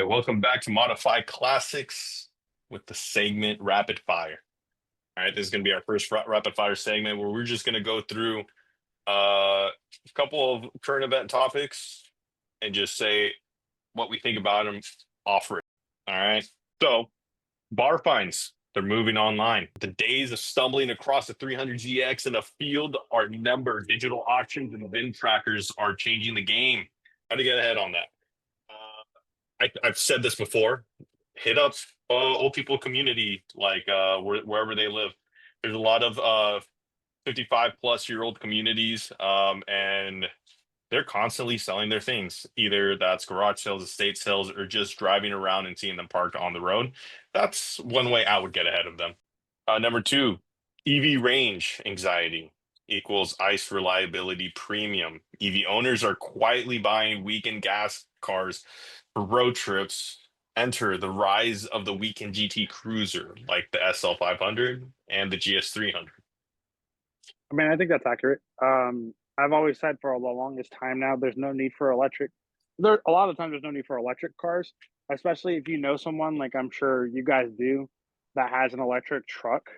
right, welcome back to Modify Classics with the segment Rapid Fire. All right, this is going to be our first rapid fire segment where we're just going to go through a couple of current event topics and just say what we think about them off rip. All right, so bar fines, they're moving online. The days of stumbling across the 300ZX in a field are numbered. Digital auctions and VIN trackers are changing the game. How to get ahead on that? I've said this before. Hit up old people community, like wherever they live. There's a lot of 55-plus-year-old communities, and they're constantly selling their things. Either that's garage sales, estate sales, or just driving around and seeing them parked on the road. That's one way I would get ahead of them. Number two, EV range anxiety equals ICE reliability premium. EV owners are quietly buying weekend gas cars for road trips. Enter the rise of the weekend GT cruiser like the SL500 and the GS300. I mean, I think that's accurate. I've always said for the longest time now, there's no need for electric. A lot of times there's no need for electric cars, especially if you know someone like I'm sure you guys do that has an electric truck.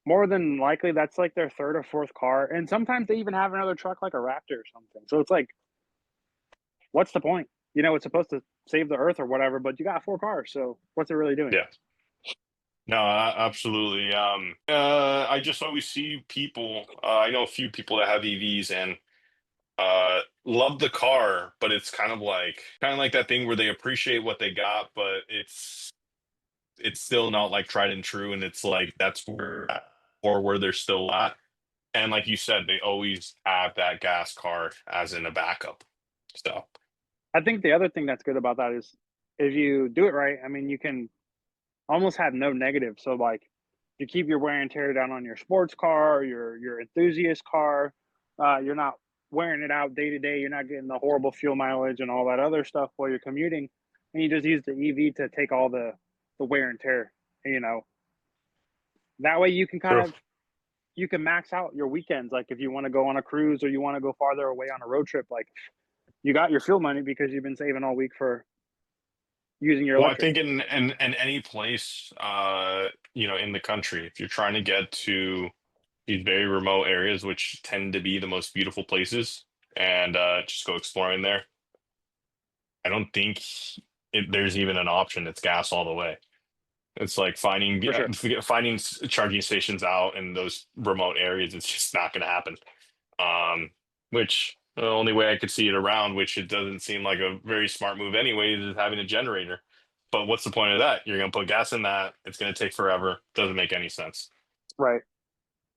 More than likely, that's like their third or fourth car, and sometimes they even have another truck like a Raptor or something. So it's like, what's the point? You know, it's supposed to save the earth or whatever, but you got four cars, so what's it really doing? Yeah. No, absolutely. I just always see people. I know a few people that have EVs and love the car, but it's kind of like that thing where they appreciate what they got, but it's still not like tried and true, and it's like that's where they're still at. And like you said, they always have that gas car as in a backup. So I think the other thing that's good about that is if you do it right, I mean, you can almost have no negative. So like you keep your wear and tear down on your sports car, your enthusiast car. You're not wearing it out day to day. You're not getting the horrible fuel mileage and all that other stuff while you're commuting. And you just use the EV to take all the wear and tear. You know, that way you can kind true. of you can max out your weekends. Like if you want to go on a cruise or you want to go farther away on a road trip, like you got your fuel money because you've been saving all week for using your Well, I electric. think in any place, in the country, if you're trying to get to these very remote areas, which tend to be the most beautiful places, and just go exploring there, I don't think there's even an option. It's gas all the way. It's like For sure. finding charging stations out in those remote areas. It's just not going to happen. Which the only way I could see it around, which it doesn't seem like a very smart move anyways, is having a generator. But what's the point of that? You're going to put gas in that. It's going to take forever. Doesn't make any sense. Right.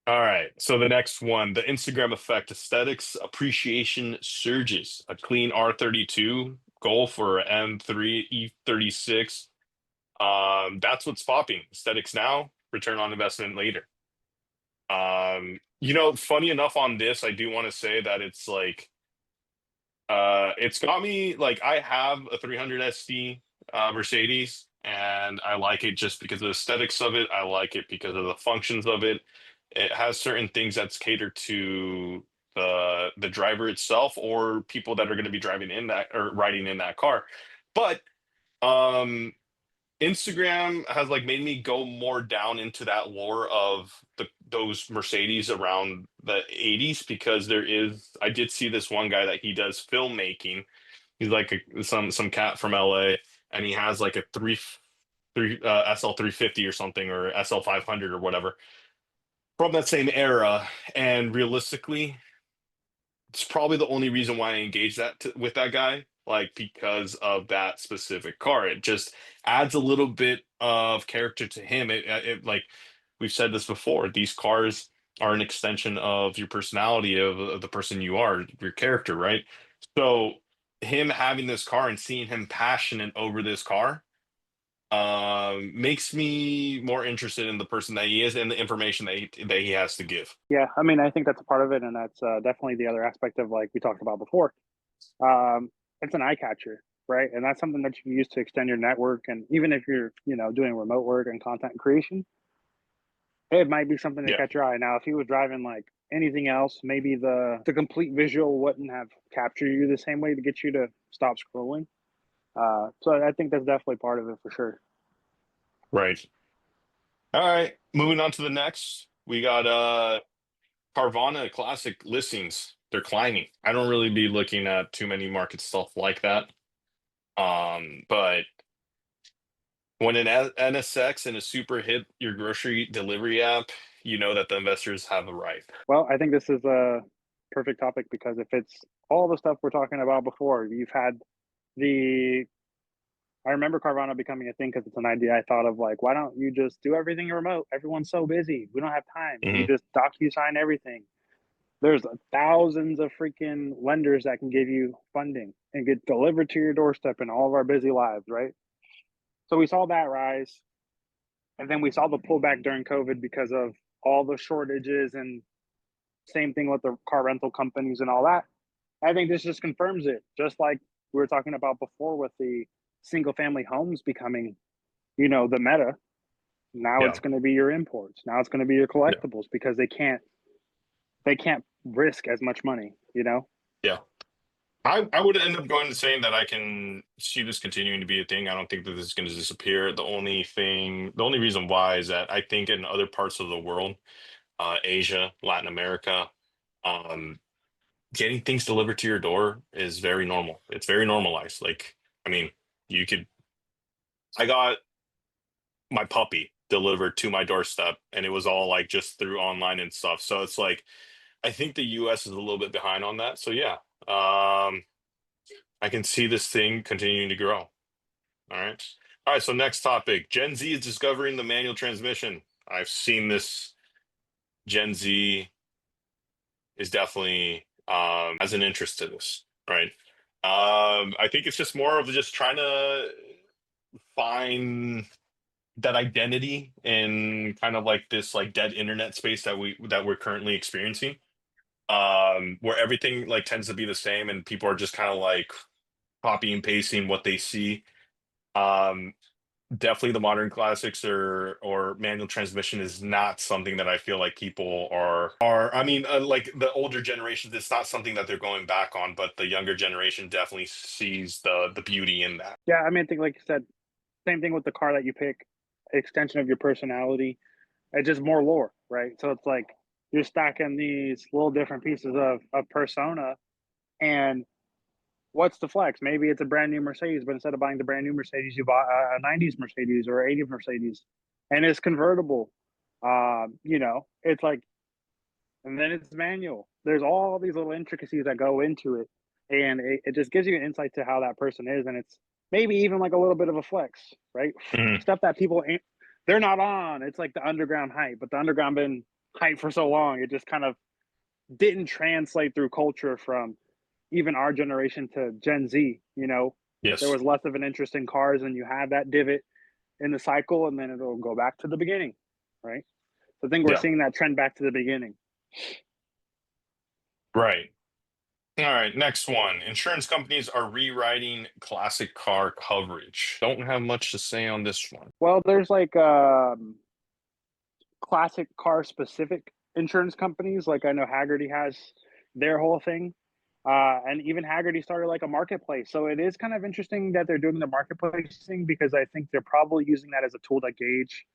All right. So the next one, the Instagram effect, aesthetics appreciation surges. A clean R32 Golf or M3 E36. That's what's popping. Aesthetics now, return on investment later. Funny enough on this, I do want to say that it's like it's got me like I have a 300 SD Mercedes and I like it just because of the aesthetics of it. I like it because of the functions of it. It has certain things that's catered to the driver itself or people that are going to be driving in that or riding in that car. But um Instagram has like made me go more down into that lore of those Mercedes around the 80s because I did see this one guy that he does filmmaking. He's like some cat from LA and he has like a three SL 350 or something or SL 500 or whatever from that same era. And realistically, it's probably the only reason why I engaged with that guy, like because of that specific car. It just adds a little bit of character to him. It like we've said this before. These cars are an extension of your personality, of the person you are, your character, right? So him having this car and seeing him passionate over this car makes me more interested in the person that he is and the information that he has to give. Yeah, I mean, I think that's a part of it, and that's definitely the other aspect of like we talked about before. It's an eye catcher, right? And that's something that you can use to extend your network. And even if you're, doing remote work and content creation, it might be something to Yeah. catch your eye. Now, if he was driving like anything else, maybe the complete visual wouldn't have captured you the same way to get you to stop scrolling. So I think that's definitely part of it for sure. Right. All right. Moving on to the next. We got Carvana classic listings. They're climbing. I don't really be looking at too many market stuff like that. But when an NSX and a super hit your grocery delivery app, you know that the investors have a right. Well, I think this is a perfect topic because if it's all the stuff we're talking about before, you've had the I remember Carvana becoming a thing because it's an idea I thought of like, why don't you just do everything remote? Everyone's so busy. We don't have time. You Hmm. just DocuSign everything. There's thousands of freaking lenders that can give you funding and get delivered to your doorstep in all of our busy lives, right? So we saw that rise. And then we saw the pullback during COVID because of all the shortages and same thing with the car rental companies and all that. I think this just confirms it, just like we were talking about before with the single family homes becoming, the meta. Now it's Yeah. going to be your imports. Now it's going to be your Yeah. collectibles because they can't risk as much money. Yeah. I would end up going to saying that I can see this continuing to be a thing. I don't think that this is going to disappear. The only reason why is that I think in other parts of the world, Asia, Latin America, um, getting things delivered to your door is very normal. It's very normalized. Like, I mean, you could, I got my puppy delivered to my doorstep and it was all like just through online and stuff. So it's like, I think the US is a little bit behind on that. So yeah, I can see this thing continuing to grow. All right. All right. So next topic, Gen Z is discovering the manual transmission. I've seen this. Gen Z is definitely has an interest to this, right? I think it's just more of just trying to find that identity in kind of like this like dead internet space that we're currently experiencing, where everything like tends to be the same and people are just kind of like copy and pasting what they see. Um, Definitely the modern classics or manual transmission is not something that I feel like people are I mean like the older generations, it's not something that they're going back on, but the younger generation definitely sees the beauty in that. Yeah, I mean, I think like you said, same thing with the car that you pick, extension of your personality. It's just more lore, right? So it's like you're stacking these little different pieces of persona, and what's the flex? Maybe it's a brand new Mercedes, but instead of buying the brand new Mercedes, you bought a '90s Mercedes or '80s Mercedes, and it's convertible. It's like, and then it's manual. There's all these little intricacies that go into it, and it just gives you an insight to how that person is, and it's maybe even like a little bit of a flex, right? Mhm. Stuff that people ain't, they're not on. It's like the underground hype, but the underground been hype for so long, it just kind of didn't translate through culture from even our generation to Gen Z. There Yes. was less of an interest in cars, and you had that divot in the cycle, and then it'll go back to the beginning, right? So I think we're Yeah. seeing that trend back to the beginning. Right. All right, next one. Insurance companies are rewriting classic car coverage. Don't have much to say on this one. Well, there's like classic car specific insurance companies. Like I know Haggerty has their whole thing. And even Haggerty started like a marketplace. So it is kind of interesting that they're doing the marketplace thing because I think they're probably using that as a tool to gauge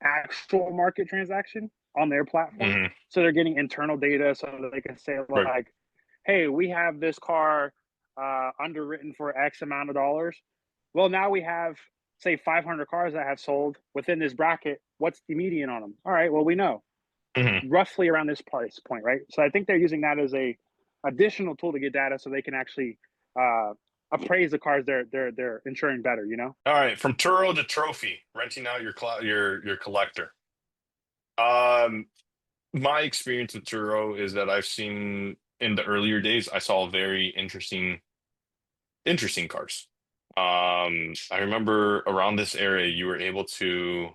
actual market transaction on their platform. Hmm. So they're getting internal data so that they can say Right. like, hey, we have this car underwritten for X amount of dollars. Well, now we have say 500 cars that have sold within this bracket. What's the median on them? All right, well we know Hmm. roughly around this price point, right? So I think they're using that as a additional tool to get data so they can actually uh, appraise the cars they're insuring better. All right, from Turo to Trophy, renting out your collector. Um, my experience with Turo is that I've seen in the earlier days, I saw very interesting cars. I remember around this area, you were able to.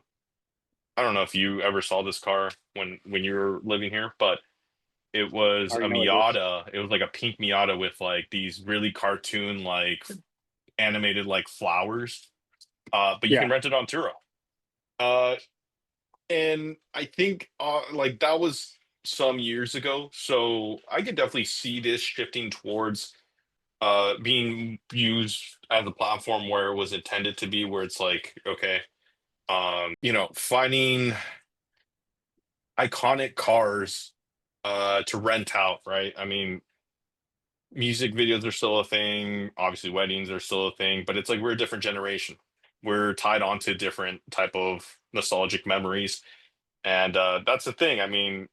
I don't know if you ever saw this car when you were living here, but it I was a already know what it is. Miata. It was like a pink Miata with like these really cartoon like animated like flowers. But you can Yeah, rent it on Turo. Uh, and I think like that was some years ago, so I could definitely see this shifting towards being used as a platform where it was intended to be, where it's like, okay, finding iconic cars to rent out, right? I mean, music videos are still a thing, obviously weddings are still a thing, but it's like we're a different generation. We're tied onto different type of nostalgic memories. And that's the thing. I mean,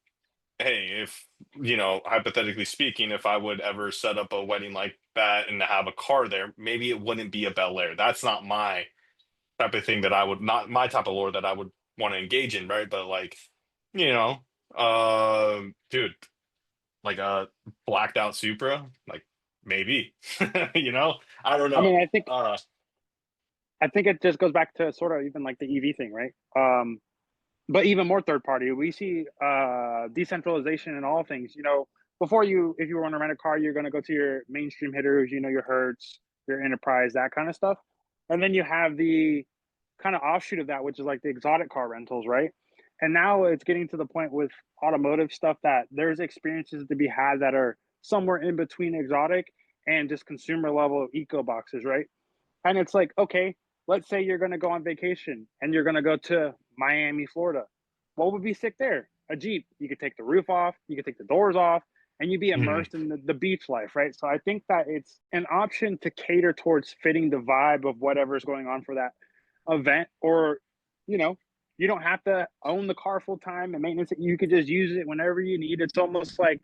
hey, if hypothetically speaking, if I would ever set up a wedding like that and have a car there, maybe it wouldn't be a Bel Air. That's not my type of thing, that I would not my type of lore that I would want to engage in, right? But like, you know, dude, like a blacked out Supra, like maybe, I don't I know. mean, Uh, I think it just goes back to sort of even like the EV thing, right? But even more third party, we see decentralization in all things. Before if you want to rent a car, you're going to go to your mainstream hitters, your Hertz, your Enterprise, that kind of stuff, and then you have the kind of offshoot of that, which is like the exotic car rentals, right? And now it's getting to the point with automotive stuff that there's experiences to be had that are somewhere in between exotic and just consumer level eco boxes, right? And it's like, okay, let's say you're going to go on vacation and you're going to go to Miami, Florida. What would be sick there? A Jeep. You could take the roof off, you could take the doors off, and you'd be mhm, immersed in the beach life, right? So I think that it's an option to cater towards fitting the vibe of whatever's going on for that event. Or, you know, you don't have to own the car full time and maintenance it. You could just use it whenever you need. It's almost like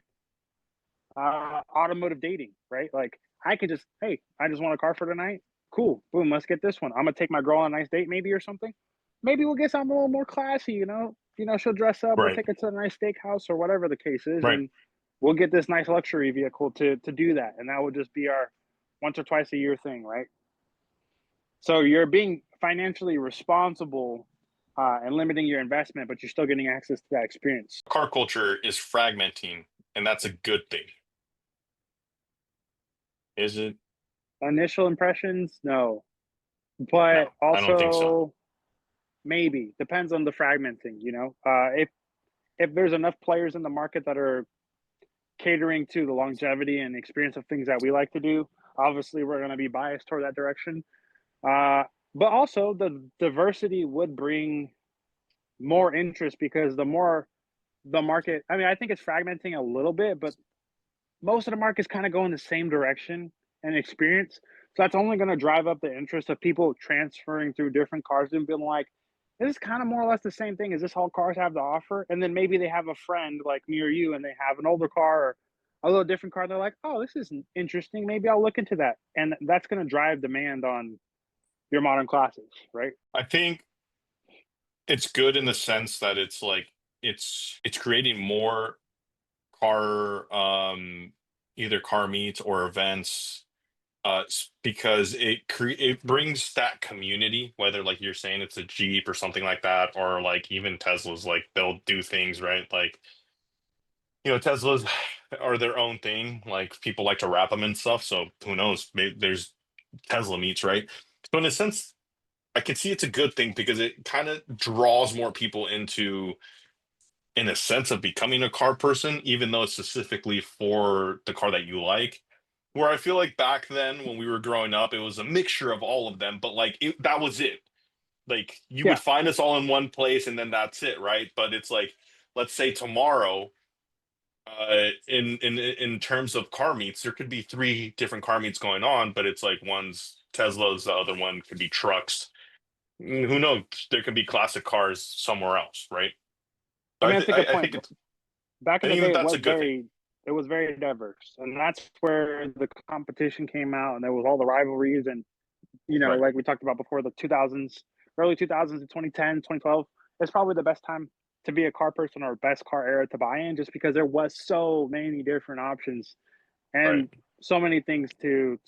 automotive dating, right? Like I could just, hey, I just want a car for tonight. Cool, boom, let's get this one. I'm gonna take my girl on a nice date, maybe or something. Maybe we'll get something a little more classy, she'll dress up. We'll right, take her to a nice steakhouse or whatever the case is, right. and we'll get this nice luxury vehicle to do that, and that would just be our once or twice a year thing, right? So you're being financially responsible and limiting your investment, but you're still getting access to that experience. Car culture is fragmenting, and that's a good thing. Is it? Initial impressions, no, No, but I don't think so. also maybe depends on the fragmenting. If there's enough players in the market that are catering to the longevity and experience of things that we like to do, obviously we're going to be biased toward that direction. Uh, but also the diversity would bring more interest because the more the market, I mean, I think it's fragmenting a little bit, but most of the market's kind of going the same direction and experience. So that's only going to drive up the interest of people transferring through different cars and being like, this is kind of more or less the same thing as this all cars have to offer. And then maybe they have a friend like me or you and they have an older car or a little different car. They're like, oh, this is interesting. Maybe I'll look into that. And that's going to drive demand on your modern classes, right? I think it's good in the sense that it's like it's creating more car either car meets or events, because it brings that community, whether like you're saying it's a Jeep or something like that, or like even Teslas, like they'll do things, right? Like, Teslas are their own thing, like people like to wrap them and stuff, so who knows, maybe there's Tesla meets, right? So in a sense, I can see it's a good thing because it kind of draws more people into, in a sense, of becoming a car person, even though it's specifically for the car that you like. Where I feel like back then when we were growing up, it was a mixture of all of them, but like that was it. Like you would Yeah. find us all in one place and then that's it, right? But it's like, let's say tomorrow, in terms of car meets, there could be three different car meets going on, but it's like one's Teslas, the other one could be trucks. Who knows? There could be classic cars somewhere else, right? I So mean, that's a good I point. think it's Back I in the think day, that that's a good thing. it was very diverse. And that's where the competition came out and there was all the rivalries and Right. like we talked about before, the 2000s, early 2000s to 2010, 2012, it's probably the best time to be a car person or best car era to buy in just because there was so many different options Right. and so many things to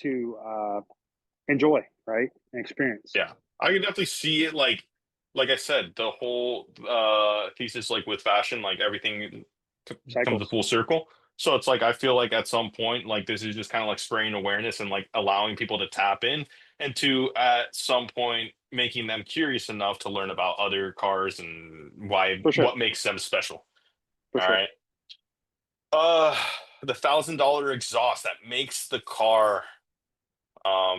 enjoy, right? And experience. Yeah. I can definitely see it, like I said, the whole thesis, like with fashion, like everything comes to Cycles. full circle. So it's like I feel like at some point, like this is just kind of like spraying awareness and like allowing people to tap in, and to at some point making them curious enough to learn about other cars and For sure. what makes them special. For All sure. right. Uh the $1,000 exhaust that makes the car.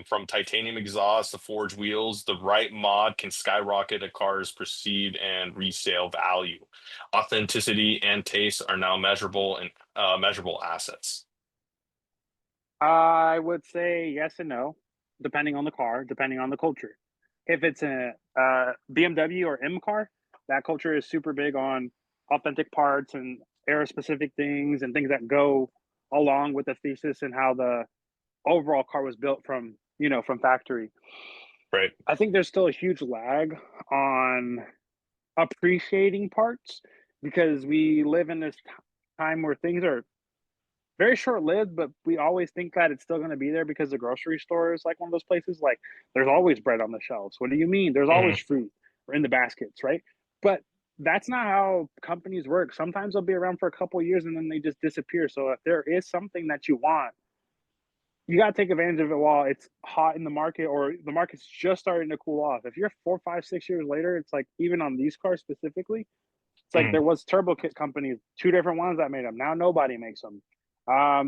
From titanium exhaust to forged wheels, the right mod can skyrocket a car's perceived and resale value. Authenticity and taste are now measurable and measurable assets. I would say yes and no, depending on the car, depending on the culture. If it's a BMW or M car, that culture is super big on authentic parts and era specific things and things that go along with the thesis and how the overall car was built from, from factory. Right. I think there's still a huge lag on appreciating parts because we live in this time where things are very short lived, but we always think that it's still going to be there because the grocery store is like one of those places. Like, there's always bread on the shelves. What do you mean? There's Hmm. always fruit or in the baskets, right? But that's not how companies work. Sometimes they'll be around for a couple of years and then they just disappear. So if there is something that you want, you got to take advantage of it while it's hot in the market or the market's just starting to cool off. If you're 4, 5, 6 years later, it's like even on these cars specifically, it's like Hmm. there was turbo kit companies, two different ones that made them. Now nobody makes them.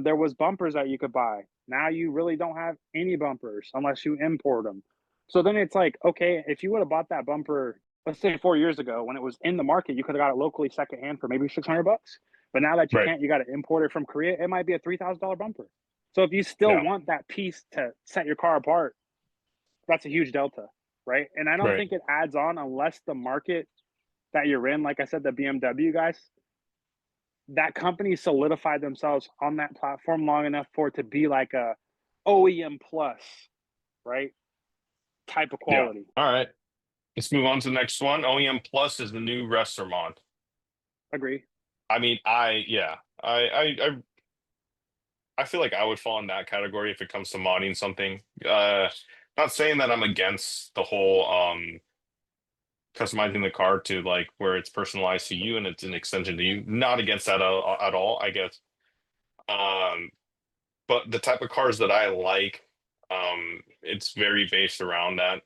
There was bumpers that you could buy. Now you really don't have any bumpers unless you import them. So then it's like, okay, if you would have bought that bumper, let's say 4 years ago when it was in the market, you could have got it locally secondhand for maybe $600. But now that you Right. can't, you got to import it from Korea. It might be a $3,000 bumper. So if you still Yeah. want that piece to set your car apart, that's a huge delta, right? And I don't Right. think it adds on unless the market that you're in, like I said, the BMW guys, that company solidified themselves on that platform long enough for it to be like a OEM plus, right? Type of Yeah. quality. All right. Let's move on to the next one. OEM Plus is the new restomod. Agree. I mean, yeah, I feel like I would fall in that category if it comes to modding something. Not saying that I'm against the whole customizing the car to like where it's personalized to you and it's an extension to you. Not against that at all, I guess. Um, but the type of cars that I like, it's very based around that.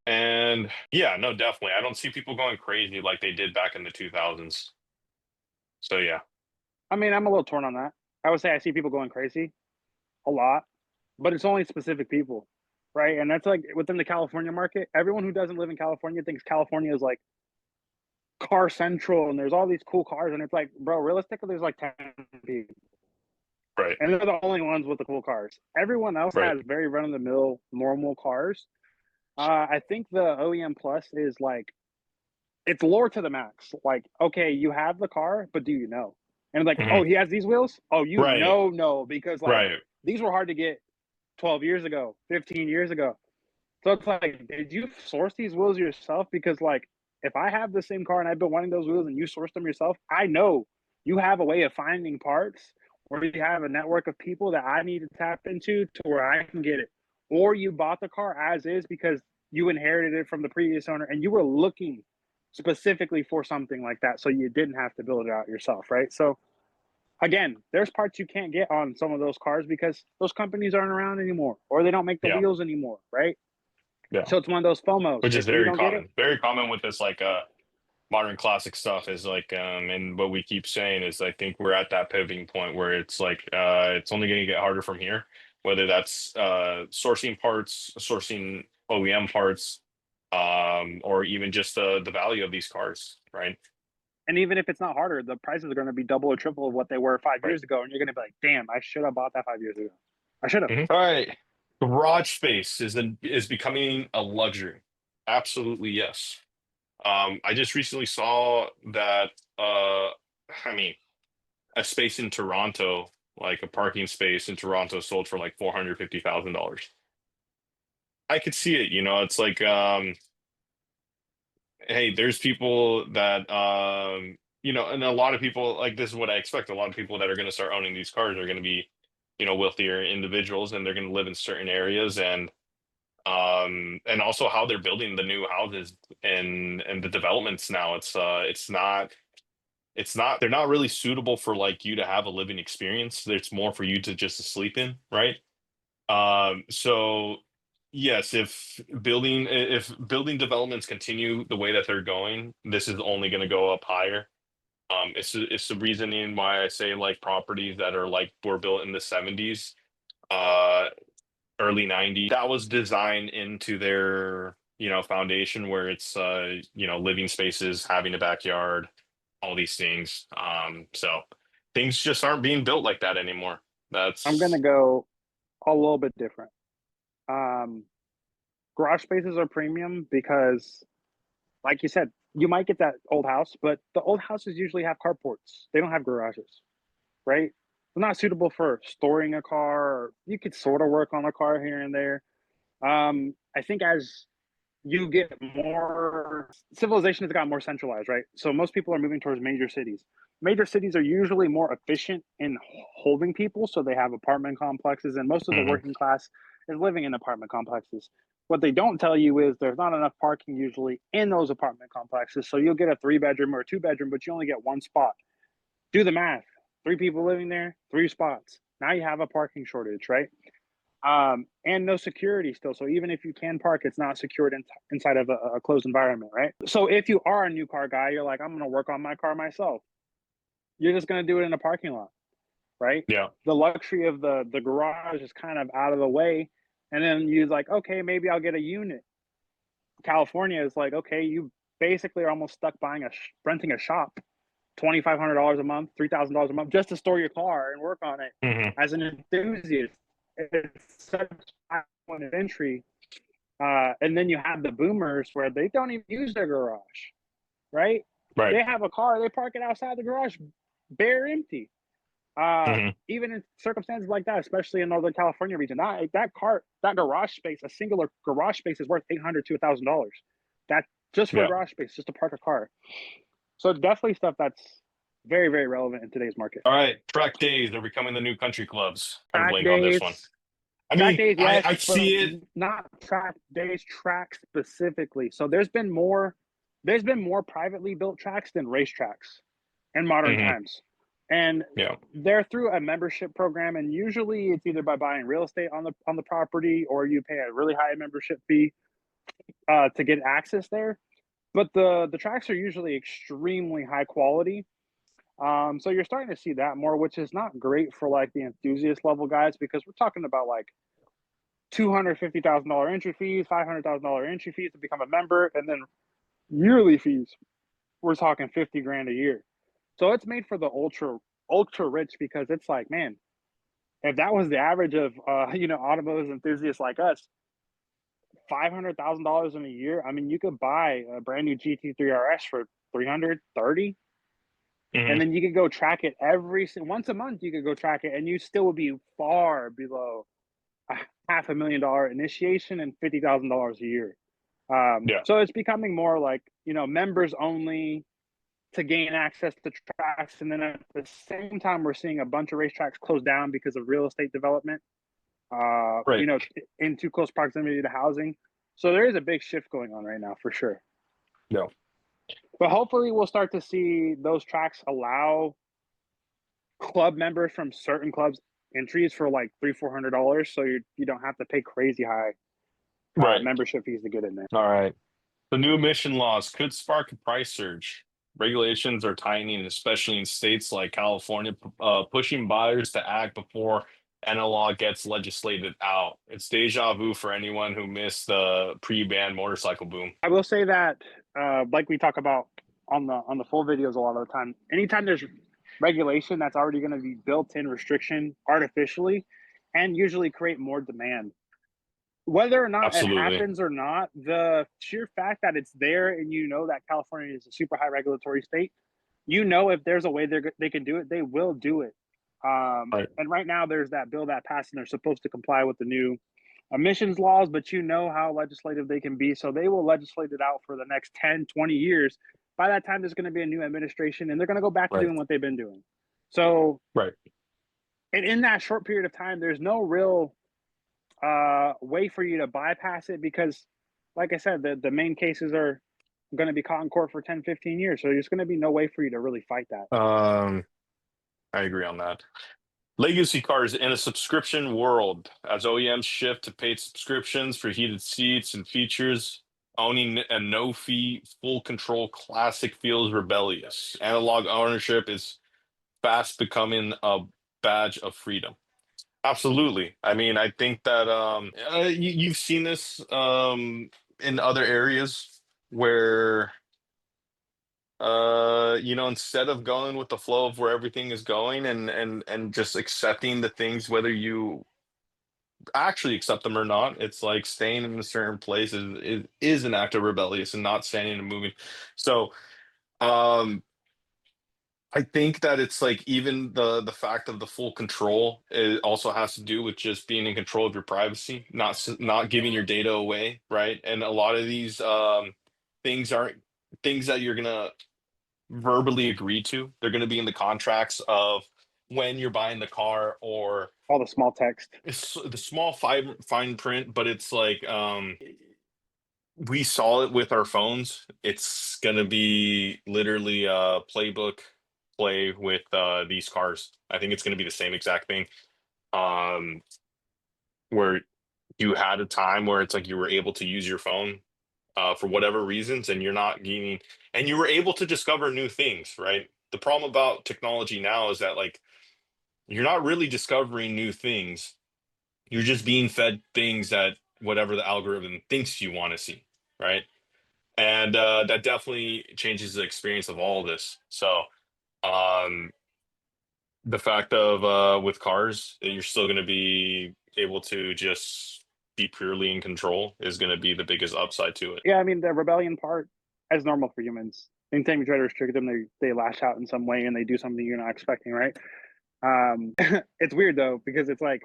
And yeah, no, definitely. I don't see people going crazy like they did back in the 2000s. So yeah. I mean, I'm a little torn on that. I would say I see people going crazy a lot, but it's only specific people, right? And that's like within the California market. Everyone who doesn't live in California thinks California is like car central and there's all these cool cars. And it's like, bro, realistically, there's like 10 people. Right. And they're the only ones with the cool cars. Everyone else Right. has very run of the mill normal cars. I think the OEM Plus is like it's lore to the max. Like, okay, you have the car, but do you know? And like, Mhm. oh, he has these wheels. Oh, you Right. know, no, because like Right. these were hard to get 12 years ago, 15 years ago. So it's like, did you source these wheels yourself? Because like, if I have the same car and I've been wanting those wheels and you sourced them yourself, I know you have a way of finding parts, or you have a network of people that I need to tap into to where I can get it. Or you bought the car as is because you inherited it from the previous owner and you were looking specifically for something like that. So you didn't have to build it out yourself, right? So again, there's parts you can't get on some of those cars because those companies aren't around anymore or they don't make the Yeah. wheels anymore, right? Yeah. So it's one of those FOMOs. Which is If we very don't get it, common. Very common with this like modern classic stuff is like and what we keep saying is I think we're at that pivoting point where it's like it's only going to get harder from here, whether that's sourcing parts, sourcing OEM parts, or even just the value of these cars, right? and even if it's not harder, the prices are going to be double or triple of what they were five Right. years ago, and you're going to be like, "Damn, I should have bought that 5 years ago. I should have." Mhm. All right. Garage space is becoming a luxury. Absolutely yes. I just recently saw that I mean a space in Toronto, like a parking space in Toronto sold for like $450,000. I could see it, it's like hey, there's people that and a lot of people like this is what I expect. A lot of people that are going to start owning these cars are going to be, wealthier individuals and they're going to live in certain areas and also how they're building the new houses and the developments now. It's not they're not really suitable for like you to have a living experience. It's more for you to just to sleep in, right? So yes, if building developments continue the way that they're going, this is only going to go up higher. It's the reasoning why I say like properties that are like were built in the 70s. early 90s. That was designed into their, foundation where it's, living spaces, having a backyard, all these things. So things just aren't being built like that anymore. I'm gonna That's go a little bit different. Um, Garage spaces are premium because, like you said, you might get that old house, but the old houses usually have carports. They don't have garages, right? They're not suitable for storing a car. Or you could sort of work on a car here and there. I think as you get more, civilization has got more centralized, right? So most people are moving towards major cities. Major cities are usually more efficient in holding people, so they have apartment complexes, and most of the mhm. working class is living in apartment complexes. What they don't tell you is there's not enough parking usually in those apartment complexes, so you'll get a 3 bedroom or a 2 bedroom, but you only get one spot. Do the math: three people living there, three spots. Now you have a parking shortage, right? And no security still. So even if you can park, it's not secured inside of a closed environment, right? So if you are a new car guy, you're like, I'm going to work on my car myself. You're just going to do it in a parking lot, right? Yeah, The luxury of the garage is kind of out of the way, and then you're like, okay, maybe I'll get a unit. California is like, okay, you basically are almost stuck buying renting a shop, $2,500 a month, $3,000 a month, just to store your car and work on it. hmm, As an enthusiast, it's such a point of entry. And then you have the boomers where they don't even use their garage, right? right. They have a car, they park it outside the garage, bare empty. Hmm. Even in circumstances like that, especially in Northern California region, that garage space, a singular garage space is worth $800 to $1,000. That just for Yeah. garage space, just to park a car. So definitely stuff that's very, very relevant in today's market. All right. Track days are becoming the new country clubs. Kind of Track blank on this one. days, I track mean, days, I yes, but see it. not track days, track specifically. So there's been more privately built tracks than racetracks in modern Hmm. times. And Yeah. they're through a membership program, and usually it's either by buying real estate on the property, or you pay a really high membership fee to get access there. But the tracks are usually extremely high quality. So you're starting to see that more, which is not great for like the enthusiast level guys, because we're talking about like $250,000 entry fees, $500,000 entry fees to become a member, and then yearly fees. We're talking 50 grand a year. So it's made for the ultra rich, because it's like, man, if that was the average of automotive enthusiasts like us, $500,000 in a year. I mean, you could buy a brand new GT3 RS for 330, Hmm. and then you could go track it once a month. You could go track it, and you still would be far below a $500,000 initiation and $50,000 a year. Yeah. So it's becoming more like members only to gain access to tracks, and then at the same time, we're seeing a bunch of racetracks close down because of real estate development. Right. In too close proximity to housing. So there is a big shift going on right now for sure. Yeah. But hopefully, we'll start to see those tracks allow club members from certain clubs entries for like $300-400, so you don't have to pay crazy high Right. membership fees to get in there. All right. The new emission laws could spark a price surge. Regulations are tightening, especially in states like California, pushing buyers to act before analog gets legislated out. It's deja vu for anyone who missed the pre-ban motorcycle boom. I will say that, like we talk about on the full videos a lot of the time, anytime there's regulation, that's already going to be built-in restriction artificially, and usually create more demand. Whether or not it Absolutely. happens or not, the sheer fact that it's there, and that California is a super high regulatory state, if there's a way they can do it, they will do it. Right. And right now, there's that bill that passed, and they're supposed to comply with the new emissions laws, but how legislative they can be. So they will legislate it out for the next 10, 20 years. By that time, there's going to be a new administration, and they're going to go back to Right. doing what they've been doing. So, Right. and in that short period of time, there's no real way for you to bypass it, because, like I said, the main cases are going to be caught in court for 10, 15 years. So there's going to be no way for you to really fight that. Um, I agree on that. Legacy cars in a subscription world as OEMs shift to paid subscriptions for heated seats and features. Owning a no-fee, full control classic feels rebellious. Analog ownership is fast becoming a badge of freedom. Absolutely. I mean, I think that you've seen this in other areas where instead of going with the flow of where everything is going and just accepting the things whether you actually accept them or not, it's like staying in a certain place is an act of rebellious and not standing and moving. So um I think that it's like even the fact of the full control, it also has to do with just being in control of your privacy, not giving your data away, right? And a lot of these things aren't things that you're gonna verbally agree to. They're gonna be in the contracts of when you're buying the car, or All the small text. it's the small fine print, but it's like we saw it with our phones. It's gonna be literally a playbook play with these cars. I think it's gonna be the same exact thing. Um, where you had a time where it's like you were able to use your phone for whatever reasons, and you're not gaining, and you were able to discover new things, right? The problem about technology now is that like you're not really discovering new things. You're just being fed things that whatever the algorithm thinks you want to see, right? And that definitely changes the experience of all of this. So um, the fact of with cars that you're still going to be able to just be purely in control is going to be the biggest upside to it. Yeah, I mean the rebellion part is normal for humans. Anytime you try to restrict them, they lash out in some way and they do something you're not expecting, right? It's weird though because it's like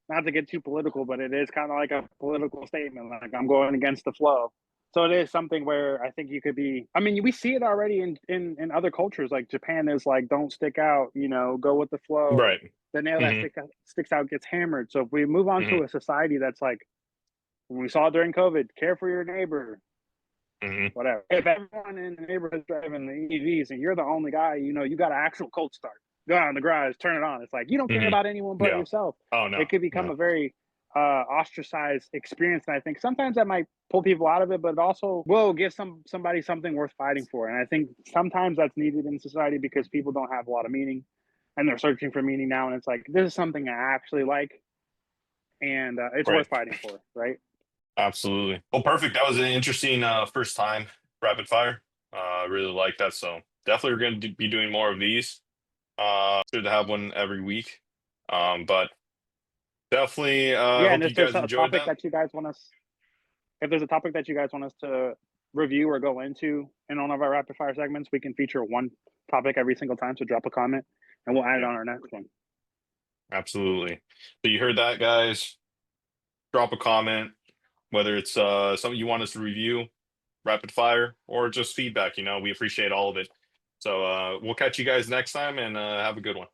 not to get too political, but it is kind of like a political statement. Like I'm going against the flow. So it is something where I think you could be. I mean, we see it already in other cultures. Like Japan is like, don't stick out. You know, go with the flow. Right. The nail that Hmm. sticks out gets hammered. So if we move on Hmm. to a society that's like when we saw during COVID, care for your neighbor, Hmm. whatever. If everyone in the neighborhood's driving the EVs and you're the only guy, you know, you got an actual cold start. Go out in the garage, turn it on. It's like you don't care Hmm. about anyone but Yeah. yourself. Oh no. It could become No. a very ostracized experience, and I think sometimes that might pull people out of it, but it also will give somebody something worth fighting for. And I think sometimes that's needed in society because people don't have a lot of meaning, and they're searching for meaning now. And it's like this is something I actually like, and it's Right. worth fighting for, right? Absolutely. Well, perfect. That was an interesting first time rapid fire. I really like that. So definitely we're going to be doing more of these. Good to have one every week. But definitely Yeah, and hope you if there's guys a enjoyed topic that. that you guys want us if there's a topic that you guys want us to review or go into in one of our rapid fire segments, we can feature one topic every single time. So drop a comment and we'll add it Yeah, on our next one. absolutely. So you heard that, guys. Drop a comment, whether it's something you want us to review, rapid fire, or just feedback. We appreciate all of it. So we'll catch you guys next time, and have a good one.